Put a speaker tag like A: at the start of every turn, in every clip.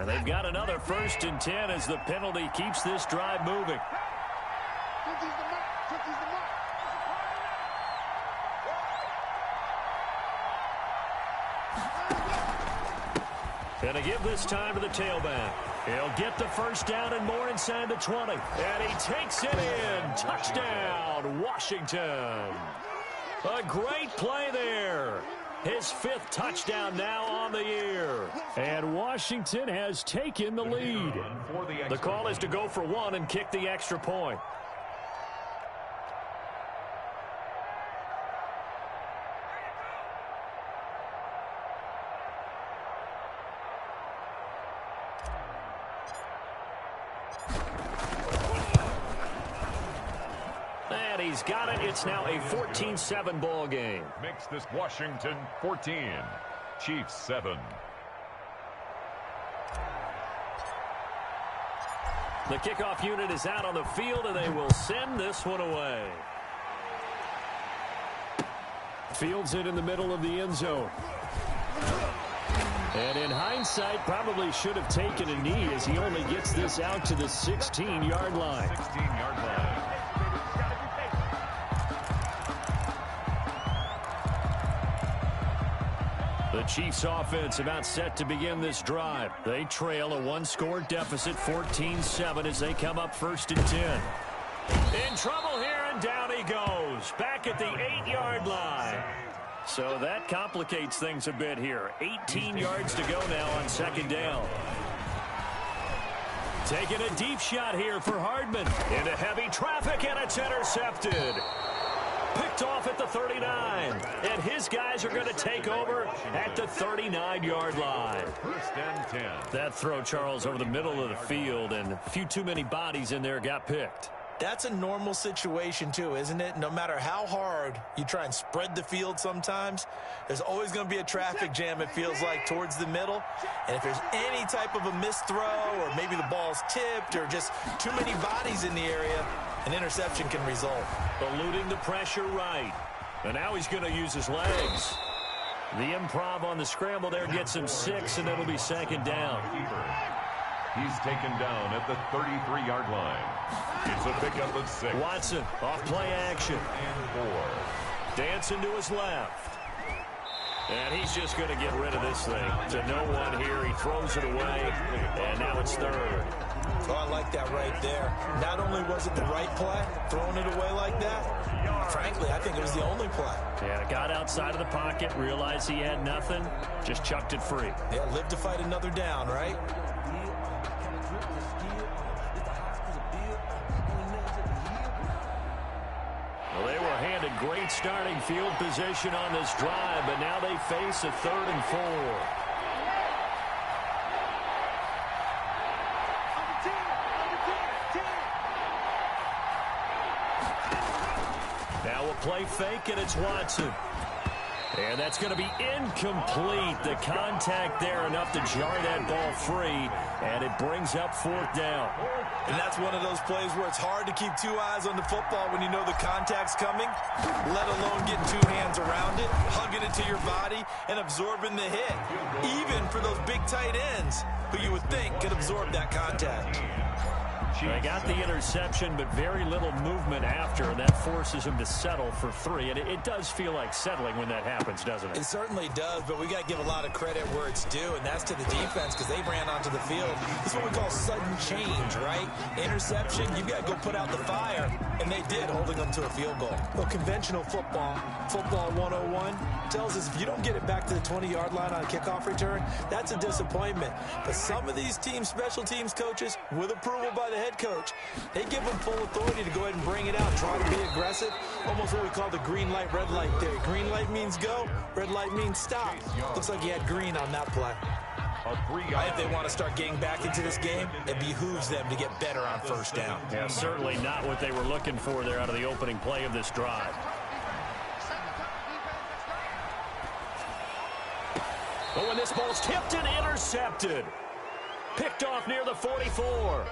A: And they've got another 1st and 10 as the penalty keeps this drive moving. And to give this time to the tailback. He'll get the 1st down and more inside the 20. And he takes it in. Touchdown, Washington. A great play there. His 5th touchdown now on the year. And Washington has taken the lead. The call is to go for 1 and kick the extra point. He's got it. It's now a 14-7 ball game.
B: Makes this Washington 14, Chiefs 7.
A: The kickoff unit is out on the field, and they will send this one away. Fields it in the middle of the end zone. And in hindsight, probably should have taken a knee as he only gets this out to the 16-yard line.
B: 16-yard line.
A: The Chiefs offense about set to begin this drive. They trail a 1-score deficit, 14-7, as they come up 1st and 10. In trouble here, and down he goes. Back at the 8-yard line. So that complicates things a bit here. 18 yards to go now on 2nd down. Taking a deep shot here for Hardman. Into heavy traffic, and it's intercepted. Picked off at the 39, and his guys are going to take over at the 39-yard line.
B: 1st and 10.
A: That throw, Charles, over the middle of the field, and a few too many bodies in there got picked.
C: That's a normal situation, too, isn't it? No matter how hard you try and spread the field sometimes, there's always going to be a traffic jam, it feels like, towards the middle. And if there's any type of a missed throw, or maybe the ball's tipped, or just too many bodies in the area, an interception can result.
A: Eluding the pressure right. And now he's going to use his legs. The improv on the scramble there gets him 6, and it'll be 2nd down.
B: He's taken down at the 33-yard line. It's a pickup of 6.
A: Watson off play action.
B: And 4.
A: Dancing to his left. And he's just going to get rid of this thing. To no one here. He throws it away. And now it's 3rd.
C: Oh, I like that right there. Not only was it the right play, throwing it away like that, frankly, I think it was the only play.
A: Yeah, got outside of the pocket, realized he had nothing, just chucked it free.
C: Yeah, live to fight another down, right?
A: Well, they were handed great starting field position on this drive, but now they face a 3rd and 4. Now a play fake, and it's Watson. And that's going to be incomplete. The contact there enough to jar that ball free, and it brings up 4th down.
C: And that's one of those plays where it's hard to keep 2 eyes on the football when you know the contact's coming, let alone getting 2 hands around it, hugging it to your body, and absorbing the hit. Even for those big tight ends who you would think could absorb that contact.
A: They got the interception, but very little movement after, and that forces him to settle for 3. And it does feel like settling when that happens, doesn't it?
C: It certainly does, but we got to give a lot of credit where it's due, and that's to the defense because they ran onto the field. This is what we call sudden change, right? Interception, you've got to go put out the fire, and they did, holding them to a field goal. Well, conventional football 101, tells us if you don't get it back to the 20-yard line on a kickoff return, that's a disappointment. But some of these team special teams coaches, with approval by the head coach, they give them full authority to go ahead and bring it out, try to be aggressive, almost what we call the green light, red light theory. Green light means go, red light means stop. Looks like he had green on that play. If they want to start getting back into this game, it behooves them to get better on 1st down.
A: Yeah, certainly not what they were looking for there out of the opening play of this drive. Oh, and this ball's tipped and intercepted. Picked off near the 44.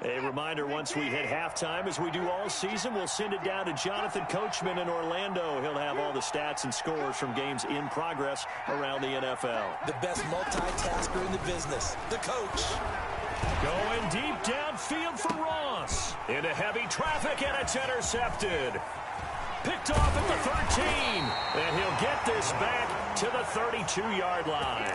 A: A reminder, once we hit halftime, as we do all season, we'll send it down to Jonathan Coachman in Orlando. He'll have all the stats and scores from games in progress around the NFL.
C: The best multitasker in the business, the coach.
A: Going deep downfield for Ross. Into heavy traffic, and it's intercepted. Picked off at the 13. And he'll get this back to the 32-yard line.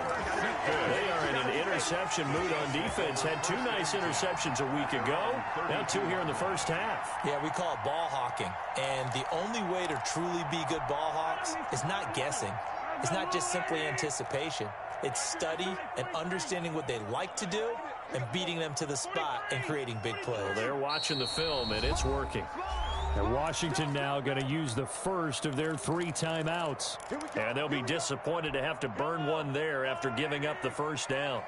A: They are in an interception mood on defense. Had 2 nice interceptions a week ago. Now 2 here in the first half.
C: Yeah, we call it ball hawking. And the only way to truly be good ball hawks is not guessing. It's not just simply anticipation. It's study and understanding what they like to do and beating them to the spot and creating big plays.
A: Well, they're watching the film, and it's working.
D: And Washington now going to use the first of their 3 timeouts.
A: And they'll be disappointed to have to burn one there after giving up the first down.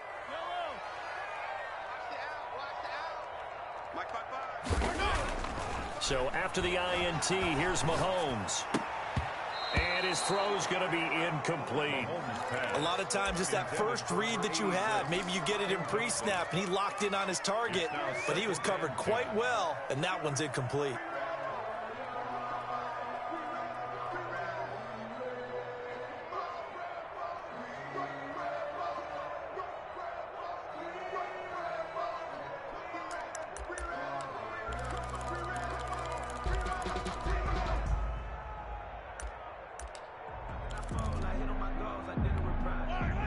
A: So after the INT, here's Mahomes. And his throw's going to be incomplete.
C: A lot of times it's that first read that you have. Maybe you get it in pre-snap, and he locked in on his target, but he was covered quite well, and that one's incomplete.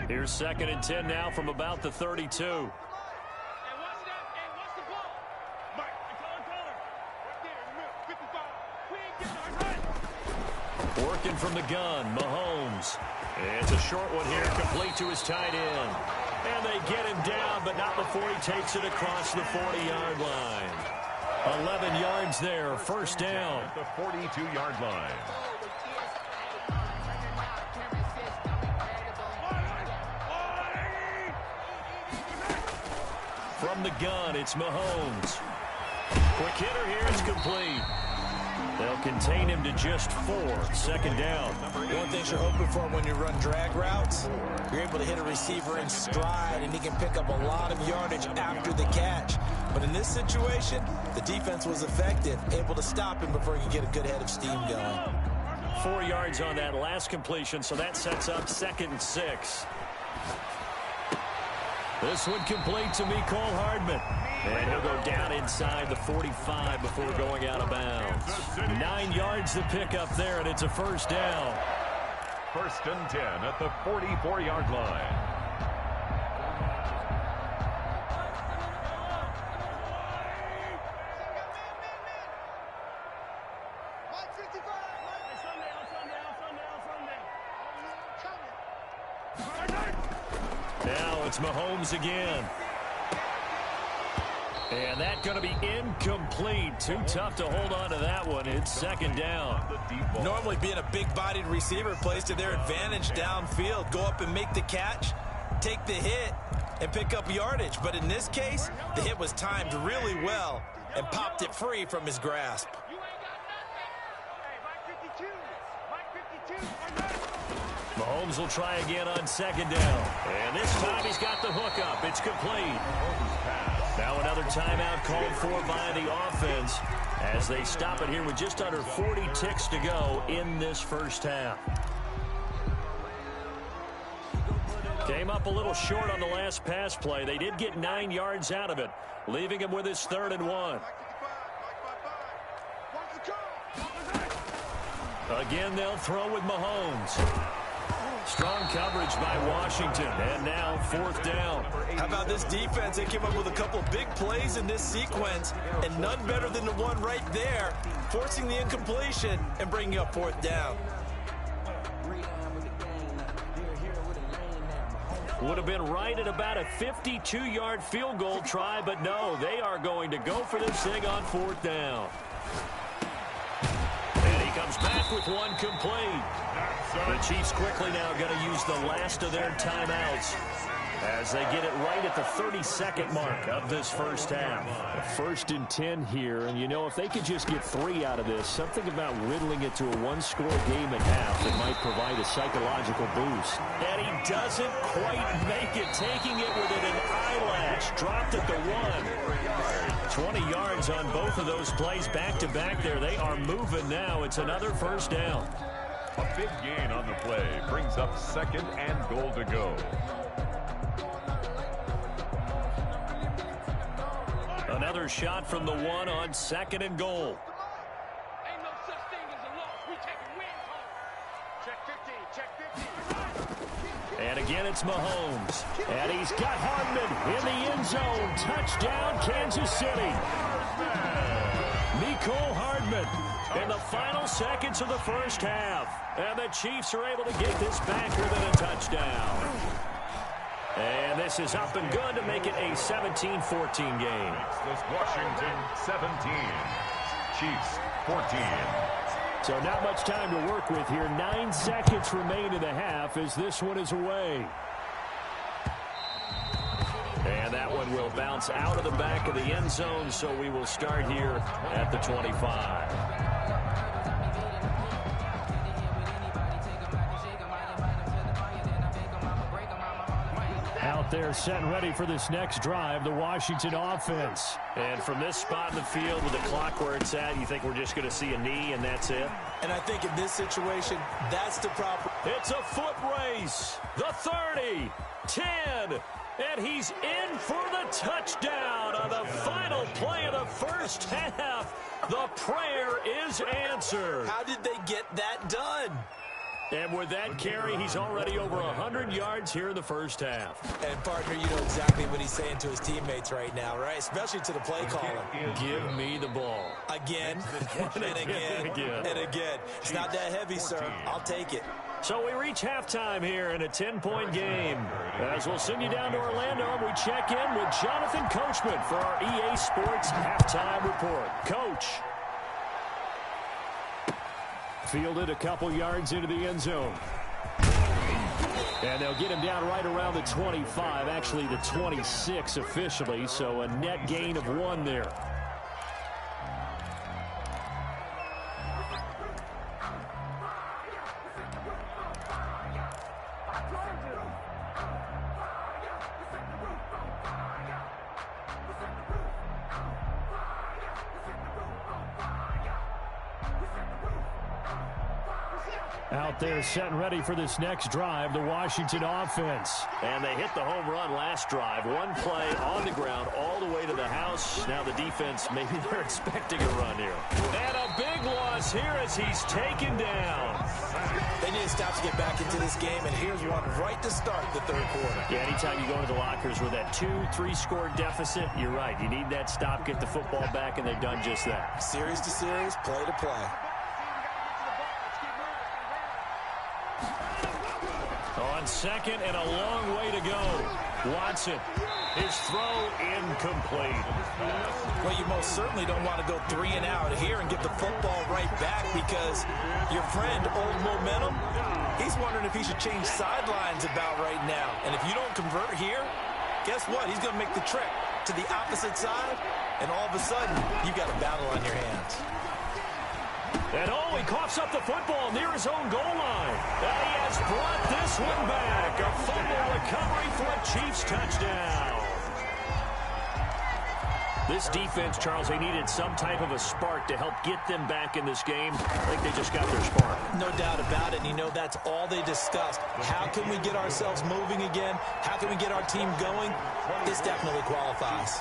A: Here's 2nd and 10 now from about the 32. Working from the gun, Mahomes. It's a short one here, complete to his tight end. And they get him down, but not before he takes it across the 40-yard line. 11 yards there, first down.
B: At the 42-yard line.
A: From the gun, it's Mahomes. Quick hitter here, it's complete. They'll contain him to just 4. Second down.
C: The one thing you're hoping for when you run drag routes, you're able to hit a receiver in stride, and he can pick up a lot of yardage after the catch. But in this situation, the defense was effective, able to stop him before he could get a good head of steam going.
A: 4 yards on that last completion, so that sets up 2nd and 6. This one complete to Mecole Hardman. And he'll go down inside the 45 before going out of bounds. 9 yards to pick up there, and it's a first down.
B: 1st and 10 at the 44-yard line.
A: Now it's Mahomes again. And that's going to be incomplete. Too tough to hold on to that one. It's 2nd down.
C: Normally being a big-bodied receiver plays to their advantage downfield. Go up and make the catch, take the hit, and pick up yardage. But in this case, the hit was timed really well and popped it free from his grasp.
A: Mahomes will try again on 2nd down. And this time he's got the hook up. It's complete. Now another timeout called for by the offense as they stop it here with just under 40 ticks to go in this first half. Came up a little short on the last pass play. They did get 9 yards out of it, leaving him with his 3rd and 1. Again, they'll throw with Mahomes. Strong coverage by Washington, and now 4th down.
C: How about this defense? They came up with a couple big plays in this sequence, and none better than the one right there, forcing the incompletion and bringing up 4th down.
A: Would have been right at about a 52-yard field goal try, but no, they are going to go for this thing on 4th down. And he comes back with one complete. The Chiefs quickly now going to use the last of their timeouts as they get it right at the 32nd mark of this first half.
D: 1st and 10 here, and you know, if they could just get 3 out of this, something about whittling it to a 1-score game at half that might provide a psychological boost.
A: And he doesn't quite make it, taking it within an eyelash. Dropped at the 1. 20 yards on both of those plays back-to-back there. They are moving now. It's another first down.
B: A big gain on the play brings up 2nd and goal to go.
A: Another shot from the 1 on 2nd and goal.
E: Ain't no such thing as a loss. We taking wins home. Check 15, check 15.
A: And again, it's Mahomes. And he's got Hardman in the end zone. Touchdown, Kansas City. Mecole Hardman in the final seconds of the first half. And the Chiefs are able to get this back within a touchdown. And this is up and good to make it a 17-14 game.
B: This Washington 17, Chiefs 14.
D: So not much time to work with here. 9 seconds remain in the half as this one is away.
A: And that one will bounce out of the back of the end zone, so we will start here at the 25.
D: Out there set and ready for this next drive, the Washington offense.
A: And from this spot in the field with the clock where it's at, you think we're just going to see a knee and that's it?
C: And I think in this situation, that's the proper.
A: It's a foot race. The 30, 10, and he's in for the touchdown on the final play of the first half. The prayer is answered.
C: How did they get that done?
A: And with that carry, he's already over 100 yards here in the first half.
C: And, partner, you know exactly what he's saying to his teammates right now, right? Especially to the play caller.
A: Give me the ball.
C: Again, and again, and again. It's not that heavy, sir. I'll take it.
A: So we reach halftime here in a 10-point game. As we'll send you down to Orlando, and we check in with Jonathan Coachman for our EA Sports Halftime Report. Coach.
D: Fielded a couple yards into the end zone. And they'll get him down right around the 25, actually the 26 officially, so a net gain of 1 there. Out there set and ready for this next drive, the Washington offense.
A: And they hit the home run last drive. One play on the ground all the way to the house. Now the defense, maybe they're expecting a run here. And a big loss here as he's taken down.
C: They need to stop to get back into this game, and here's one right to start the third quarter.
A: Yeah, anytime you go into the lockers with that 2-3 score deficit, you're right. You need that stop, get the football back, and they've done just that.
C: Series to series, play to play.
A: On second and a long way to go. Watson, his throw incomplete.
C: Well, you most certainly don't want to go 3 and out here and get the football right back because your friend, Old Momentum, he's wondering if he should change sidelines about right now. And if you don't convert here, guess what? He's going to make the trek to the opposite side, and all of a sudden, you've got a battle on your hands.
A: And oh, he coughs up the football near his own goal line. And he has brought this one back. A fumble recovery for a Chiefs touchdown. This defense, Charles, they needed some type of a spark to help get them back in this game. I think they just got their spark.
C: No doubt about it. And you know, that's all they discussed. How can we get ourselves moving again? How can we get our team going? This definitely qualifies.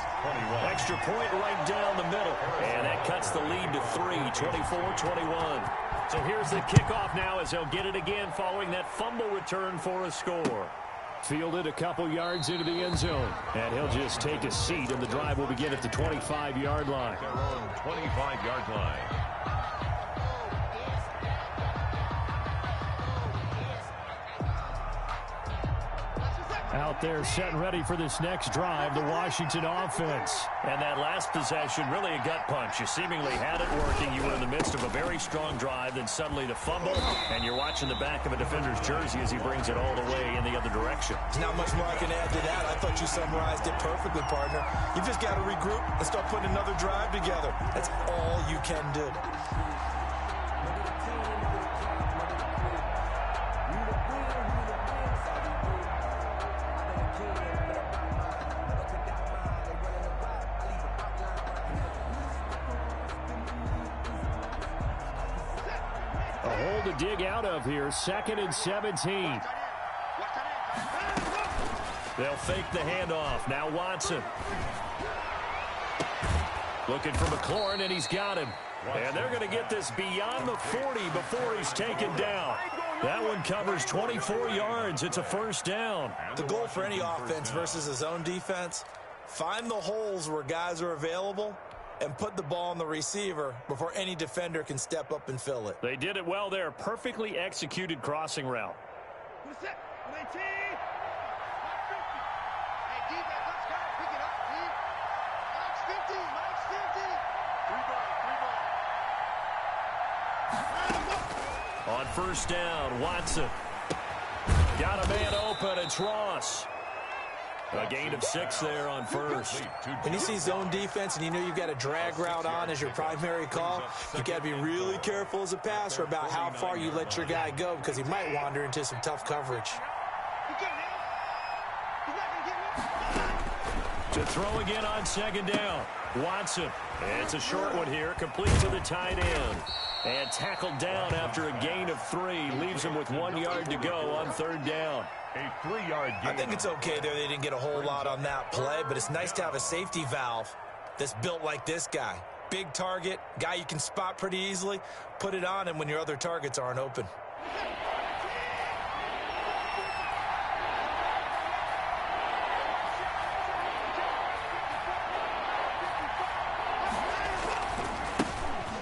A: Extra point right down the middle. And that cuts the lead to 3, 24-21. So here's the kickoff now as they'll get it again following that fumble return for a score.
D: Fielded a couple yards into the end zone. And he'll just take a seat, and the drive will begin at the 25-yard line.
B: Their own 25-yard line.
D: Out there set and ready for this next drive, the Washington offense.
A: And that last possession, really a gut punch. You seemingly had it working. You were in the midst of a very strong drive, then suddenly the fumble, and you're watching the back of a defender's jersey as he brings it all the way in the other direction.
C: There's not much more I can add to that. I thought you summarized it perfectly, partner. You just got to regroup and start putting another drive together. That's all you can do.
D: A hole to dig out of here. 2nd and 17. They'll fake the handoff. Now Watson. Looking for McLaurin, and he's got him. And they're going to get this beyond the 40 before he's taken down. That one covers 24 yards. It's a first down.
C: The goal for any offense versus a zone defense, find the holes where guys are available and put the ball on the receiver before any defender can step up and fill it.
D: They did it well there. Perfectly executed crossing route.
E: Who's that? 19. Hey, D, let's go. Pick it up, D. Max 50. Max 50.
D: On first down, Watson. Got a man open. It's Ross. A gain of 6 there on first.
C: When you see zone defense and you know you've got a drag route on as your primary call, you got to be really careful as a passer about how far you let your guy go because he might wander into some tough coverage.
D: To throw again on 2nd down. Watson. It's a short one here, complete to the tight end. And tackled down after a gain of 3. Leaves him with 1 yard to go on 3rd down.
B: A 3-yard gain.
C: I think it's okay there. They didn't get a whole lot on that play, but it's nice to have a safety valve that's built like this guy. Big target, guy you can spot pretty easily. Put it on him when your other targets aren't open.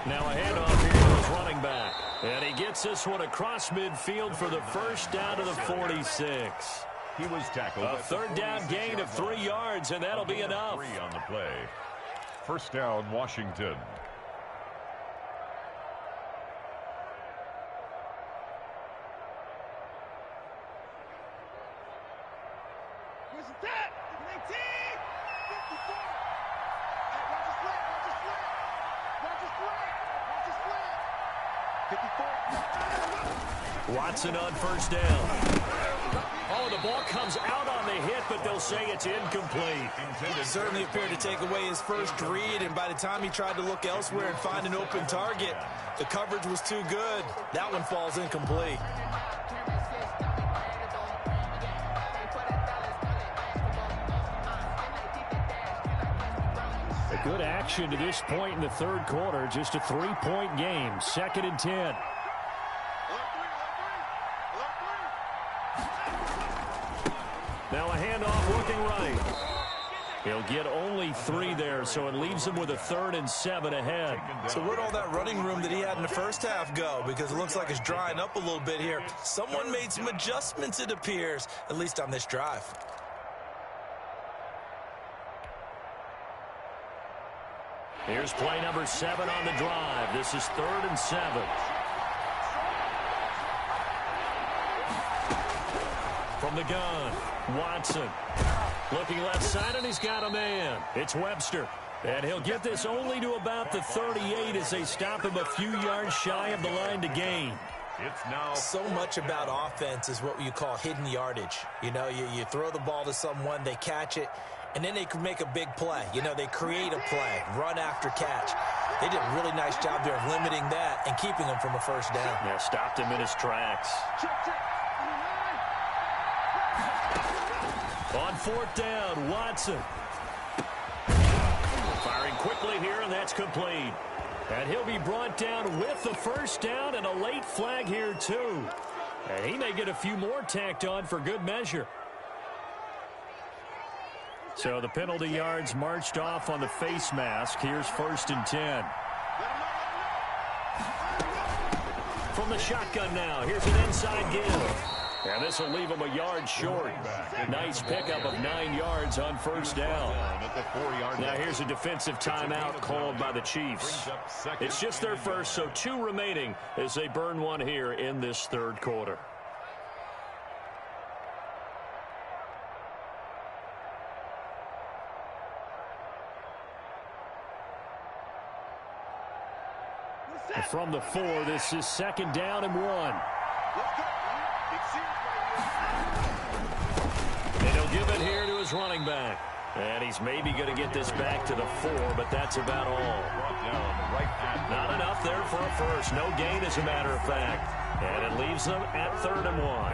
D: Now a handoff here to his running back. And he gets this one across midfield for the first down to the 46.
B: He was tackled.
D: A 3rd down gain of 3 yards, and that'll be enough.
B: 3 on the play. First down, Washington.
E: Where's that? 19. 54. Hey, watch his flat. Watch his flat. Watch his flat. Watch his flat. 54.
D: Watson on first down. Oh, the ball comes out on the hit, but they'll say it's incomplete.
C: It certainly appeared to take away his first read, and by the time he tried to look elsewhere and find an open target, the coverage was too good. That one falls incomplete.
D: A good action to this point in the 3rd quarter. Just a 3-point game. 2nd and 10. Now a handoff looking right. He'll get only 3 there, so it leaves him with a 3rd and 7 ahead.
C: So where'd all that running room that he had in the first half go? Because it looks like it's drying up a little bit here. Someone made some adjustments, it appears, at least on this drive.
D: Here's play number 7 on the drive. This is 3rd and 7. From the gun, Watson. Looking left side, and he's got a man. It's Webster. And he'll get this only to about the 38 as they stop him a few yards shy of the line to gain.
B: It's now
C: So much about offense is what you call hidden yardage. You know, you throw the ball to someone, they catch it, and then they can make a big play. You know, they create a play, run after catch. They did a really nice job there of limiting that and keeping him from a first down.
D: Yeah, stopped him in his tracks. On 4th down, Watson. Firing quickly here, and that's complete. And he'll be brought down with the first down and a late flag here, too. And he may get a few more tacked on for good measure. So the penalty yards marched off on the face mask. Here's 1st and 10. From the shotgun now, here's an inside give. And this will leave him a yard short. Nice pickup of 9 yards on first down. Now here's a defensive timeout called by the Chiefs. It's just their first, so 2 remaining as they burn one here in this 3rd quarter. From the 4, this is 2nd down and 1. And he'll give it here to his running back.
A: And he's maybe going to get this back to the 4, but that's about all. Not enough there for a first. No gain, as a matter of fact. And it leaves them at 3rd and 1.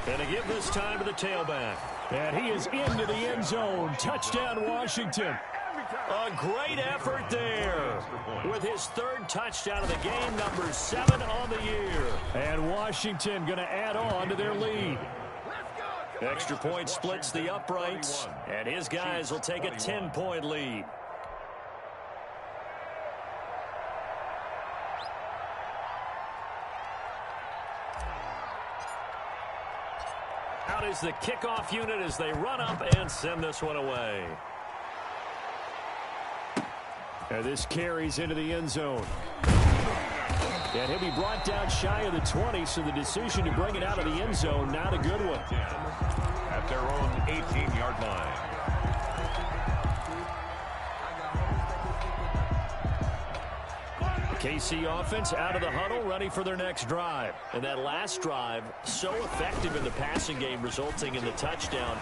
A: And to give this time to the tailback. And he is into the end zone. Touchdown, Washington. A great effort there. With his 3rd touchdown of the game, number 7 on the year. And Washington going to add on to their lead. Extra point splits the uprights. And his guys will take a 10-point lead. Out is the kickoff unit as they run up and send this one away. And this carries into the end zone. And he'll be brought down shy of the 20, so the decision to bring it out of the end zone, not a good one.
B: At their own 18-yard line.
A: KC offense out of the huddle, ready for their next drive. And that last drive, so effective in the passing game, resulting in the touchdown.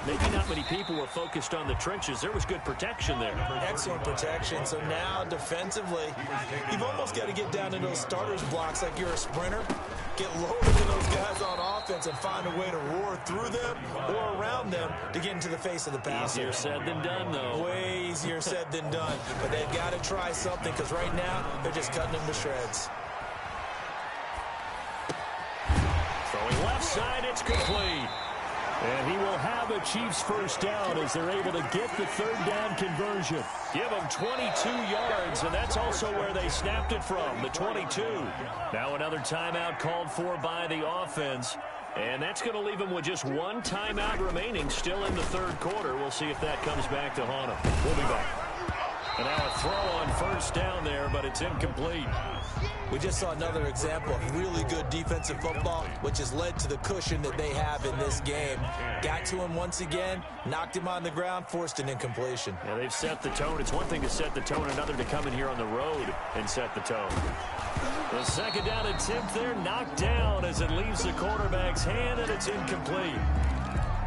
A: Maybe not many people were focused on the trenches. There was good protection there.
C: Excellent protection. So now, defensively, you've almost got to get down in those starters blocks like you're a sprinter. Get loaded in those guys on offense and find a way to roar through them or around them to get into the face of the passer.
A: Easier said than done, though.
C: Way easier said than done. But they've got to try something, because right now they're just cutting them to shreds.
A: Throwing left side, it's complete. And he will have a Chiefs first down as they're able to get the 3rd down conversion. Give them 22 yards, and that's also where they snapped it from, the 22. Now another timeout called for by the offense, and that's going to leave them with just 1 timeout remaining still in the 3rd quarter. We'll see if that comes back to haunt them. We'll be back. And now a throw on first down there, but it's incomplete.
C: We just saw another example of really good defensive football, which has led to the cushion that they have in this game. Got to him once again, knocked him on the ground, forced an incompletion.
A: Yeah, they've set the tone. It's one thing to set the tone, another to come in here on the road and set the tone. The 2nd down attempt there, knocked down as it leaves the quarterback's hand, and it's incomplete.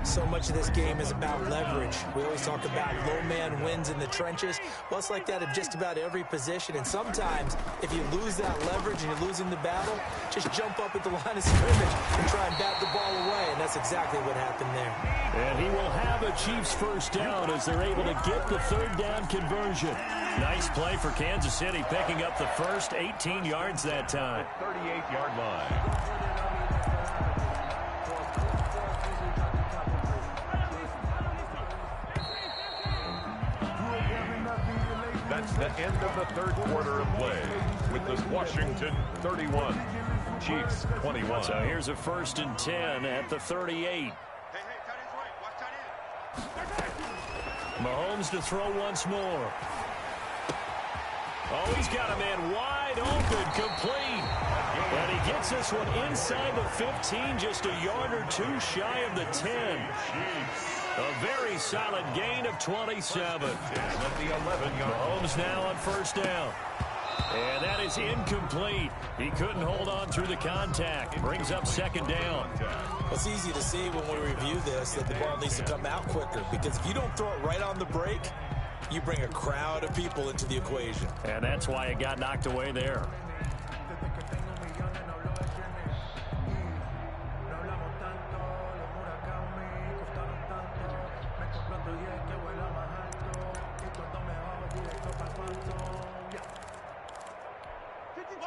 C: So much of this game is about leverage. We always talk about low man wins in the trenches. Well, it's like that in just about every position. And sometimes, if you lose that leverage and you're losing the battle, just jump up at the line of scrimmage and try and bat the ball away. And that's exactly what happened there.
A: And he will have a Chiefs first down as they're able to get the 3rd down conversion. Nice play for Kansas City, picking up the first 18 yards that time.
B: 38-yard line. That's the end of the 3rd quarter of play, with the Washington 31, Chiefs 21.
A: So here's a 1st and 10 at the 38. Mahomes to throw once more. Oh, he's got a man wide open, complete. And he gets this one inside the 15, just a yard or 2 shy of the 10. A very solid gain of 27. Mahomes now on first down. And that is incomplete. He couldn't hold on through the contact. Brings up 2nd down.
C: It's easy to see when we review this that the ball needs to come out quicker, because if you don't throw it right on the break, you bring a crowd of people into the equation.
A: And that's why it got knocked away there.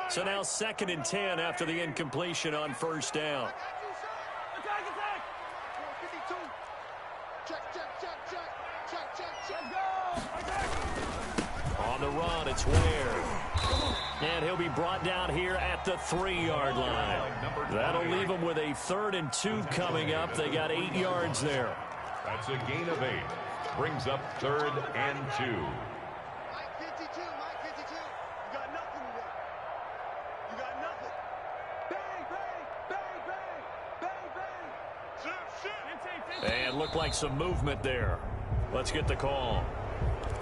A: So now 2nd and 10 after the incompletion on first down. On the run, it's Ware. And he'll be brought down here at the 3-yard line. That'll leave them with a 3rd and 2 coming up. They got 8 yards there.
B: That's a gain of 8. Brings up 3rd and 2.
E: Mike 52, Mike 52. You got nothing today. You got nothing.
A: like some movement there. Let's get the call.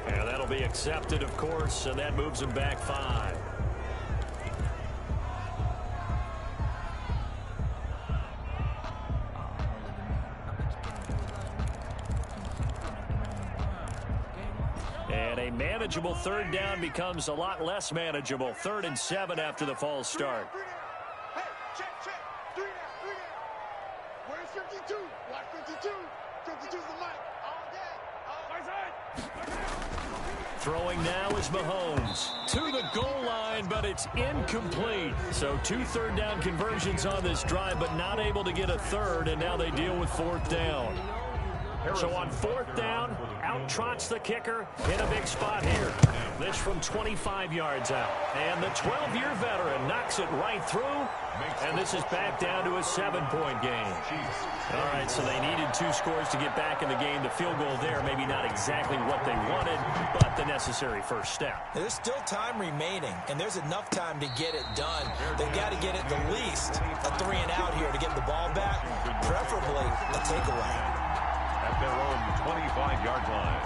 A: And that'll be accepted, of course, and that moves him back 5. And a manageable third down becomes a lot less manageable. 3rd and 7 after the false start.
E: Hey, check. 3 down. Where's 52? Watch 52. 52's the mic. All day.
A: Throwing now is Mahomes to the goal line, but it's incomplete. So 2 third down conversions on this drive, but not able to get a third, and now they deal with 4th down. So on 4th down, out trots the kicker in a big spot here. This from 25 yards out. And the 12-year veteran knocks it right through. And this is back down to a 7-point game. All right, so they needed 2 scores to get back in the game. The field goal there, maybe not exactly what they wanted, but the necessary first step.
C: There's still time remaining, and there's enough time to get it done. They've got to get it the least a 3 and out here to get the ball back, preferably a takeaway.
B: At their own 25-yard line.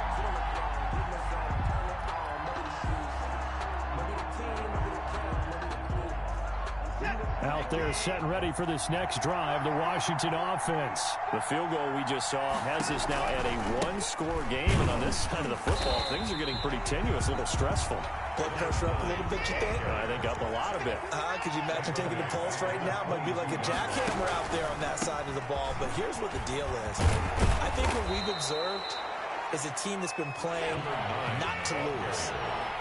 A: Out there set and ready for this next drive, the Washington offense. The field goal we just saw has us now at a 1-score game, and on this side of the football, things are getting pretty tenuous, a little stressful.
C: Blood pressure up a little bit, you think?
A: I think up a lot of it.
C: Could you imagine taking the pulse right now? It might be like a jackhammer out there on that side of the ball, but here's what the deal is. I think what we've observed is a team that's been playing not to lose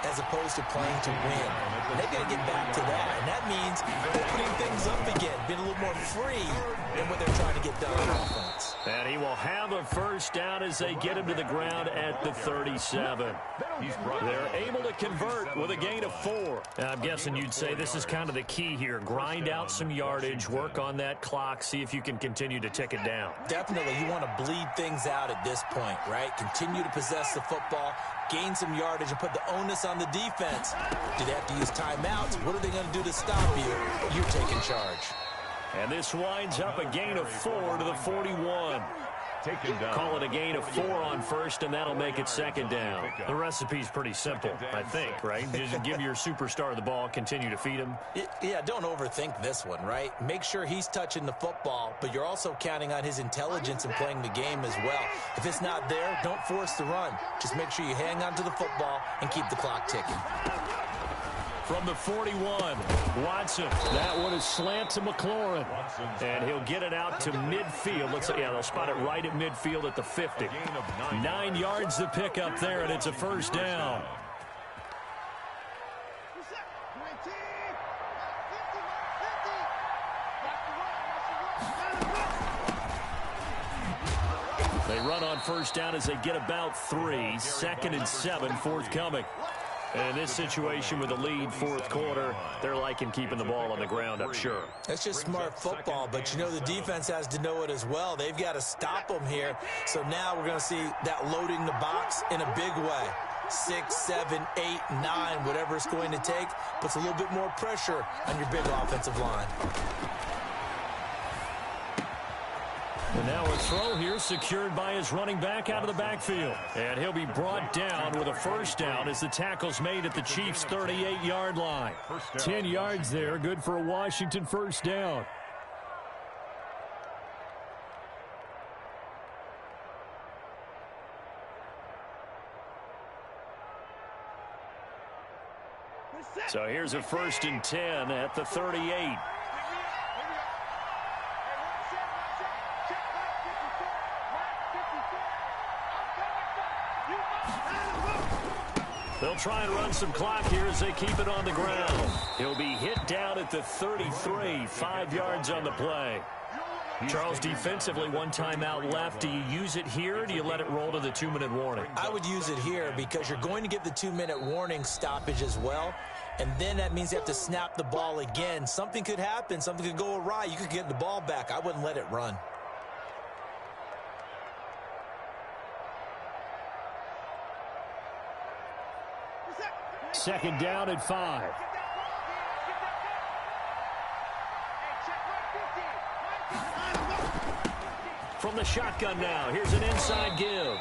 C: as opposed to playing to win. And they've got to get back to that, and that means opening things up again, being a little more free than what they're trying to get done on offense.
A: And he will have a first down as they get him to the ground at the 37. They're able to convert with a gain of 4. I'm guessing you'd say this is kind of the key here. Grind out some yardage, work on that clock, see if you can continue to tick it down.
C: Definitely. You want to bleed things out at this point, right? Continue to possess the football, gain some yardage, and put the onus on the defense. Do they have to use timeouts? What are they going to do to stop you? You're taking charge.
A: And this winds up a gain of 4 to the 41. Call it a gain of 4 on first, and that'll make it 2nd down. The recipe's pretty simple, I think, right? Just give your superstar the ball, continue to feed him.
C: Yeah, don't overthink this one, right? Make sure he's touching the football, but you're also counting on his intelligence in playing the game as well. If it's not there, don't force the run. Just make sure you hang on to the football and keep the clock ticking.
A: From the 41, Watson. That one is slant to McLaurin. And he'll get it out to midfield. Looks like, yeah, they'll spot it right at midfield at the 50. 9 yards to pick up there, and it's a first down. They run on first down as they get about 3. 2nd and 7 forthcoming. And in this situation with the lead 4th quarter, they're liking keeping the ball on the ground, I'm sure.
C: It's just smart football, but you know the defense has to know it as well. They've got to stop them here. So now we're going to see that loading the box in a big way. 6, 7, 8, 9, whatever it's going to take, puts a little bit more pressure on your big offensive line.
A: And now a throw here secured by his running back out of the backfield. And he'll be brought down with a first down as the tackle's made at the Chiefs' 38-yard line. 10 yards there, good for a Washington first down. So here's a 1st and 10 at the 38. They'll try and run some clock here as they keep it on the ground. He'll be hit down at the 33, 5 yards on the play. Charles, defensively, 1 timeout left. Do you use it here, or do you let it roll to the 2-minute warning?
C: I would use it here because you're going to get the 2-minute warning stoppage as well. And then that means you have to snap the ball again. Something could happen. Something could go awry. You could get the ball back. I wouldn't let it run.
A: Second down at 5. From the shotgun now, here's an inside give.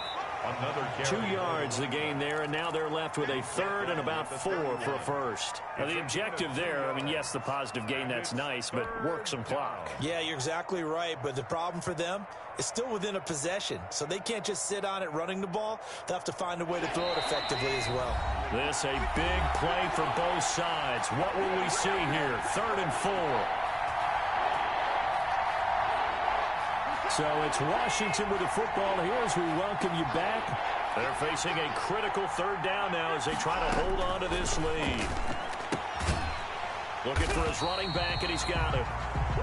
B: Another
A: 2 yards the gain there, and now they're left with a third and about 4 for a first. Now, the objective there, I mean, yes, the positive gain, that's nice, but work some clock.
C: Yeah, you're exactly right, but the problem for them is still within a possession, so they can't just sit on it running the ball. They'll have to find a way to throw it effectively as well.
A: This a big play for both sides. What will we see here? 3rd and 4. So it's Washington with the football here as we welcome you back. They're facing a critical 3rd down now as they try to hold on to this lead. Looking for his running back, and he's got it.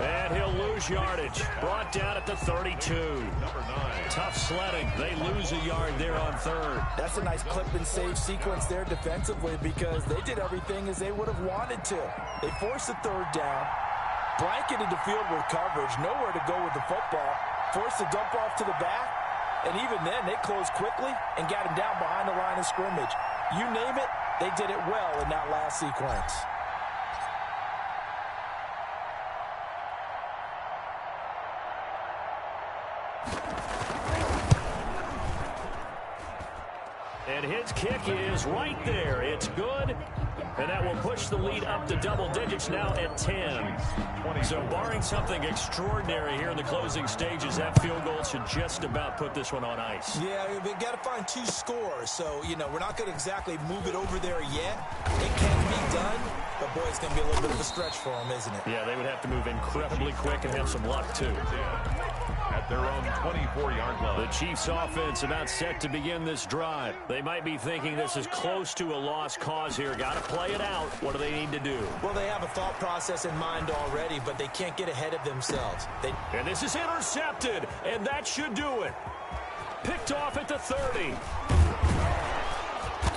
A: And he'll lose yardage. Brought down at the 32.
B: Number 9.
A: Tough sledding. They lose a yard there on 3rd.
C: That's a nice clip and save sequence there defensively because they did everything as they would have wanted to. They forced the 3rd down, blanketed the field with coverage, nowhere to go with the football, forced the dump off to the back, and even then they closed quickly and got him down behind the line of scrimmage. You name it, they did it well in that last sequence.
A: And his kick is right there. It's good. And that will push the lead up to double digits now at 10. So barring something extraordinary here in the closing stages, that field goal should just about put this one on ice.
C: Yeah, they've got to find 2 scores. So, you know, we're not going to exactly move it over there yet. It can be done, but, boy, it's going to be a little bit of a stretch for them, isn't it?
A: Yeah, they would have to move incredibly quick and have some luck, too.
B: At their own 24-yard line.
A: The Chiefs offense about set to begin this drive. They might be thinking this is close to a lost cause here. Got to play it out. What do they need to do?
C: Well, they have a thought process in mind already, but they can't get ahead of themselves.
A: And this is intercepted, and that should do it. Picked off at the 30.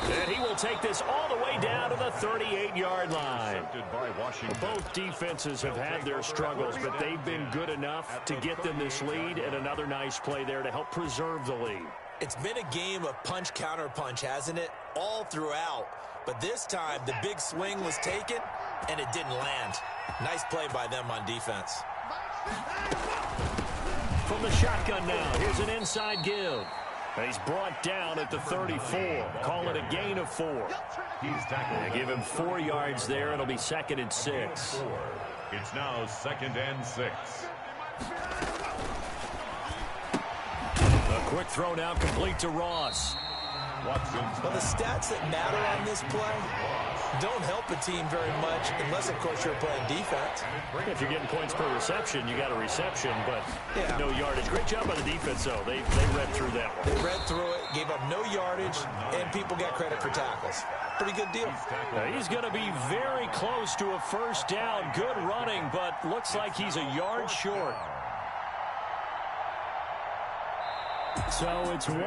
A: And he will take this all the way down to the 38-yard line.
B: By Washington.
A: Both defenses have had their struggles, but they've been good enough to get them this lead, and another nice play there to help preserve the lead.
C: It's been a game of punch-counter-punch, hasn't it? All throughout. But this time, the big swing was taken, and it didn't land. Nice play by them on defense.
A: From the shotgun now, here's an inside give. He's brought down at the 34. Call it a gain of 4.
B: He's tackled.
A: They give him 4 yards there. It'll be 2nd and 6.
B: It's now 2nd and 6.
A: A quick throw now complete to Ross.
B: Watson's
C: Well, the stats that matter on this play don't help a team very much unless, of course, you're playing defense.
A: If you're getting points per reception, you got a reception, but
C: Yeah.
A: no yardage. Great job by the defense, though. They read through that one.
C: They read through it, gave up no yardage, and people got credit for tackles. Pretty good deal.
A: Now, he's going to be very close to a first down. Good running, but looks like he's a yard short. So it's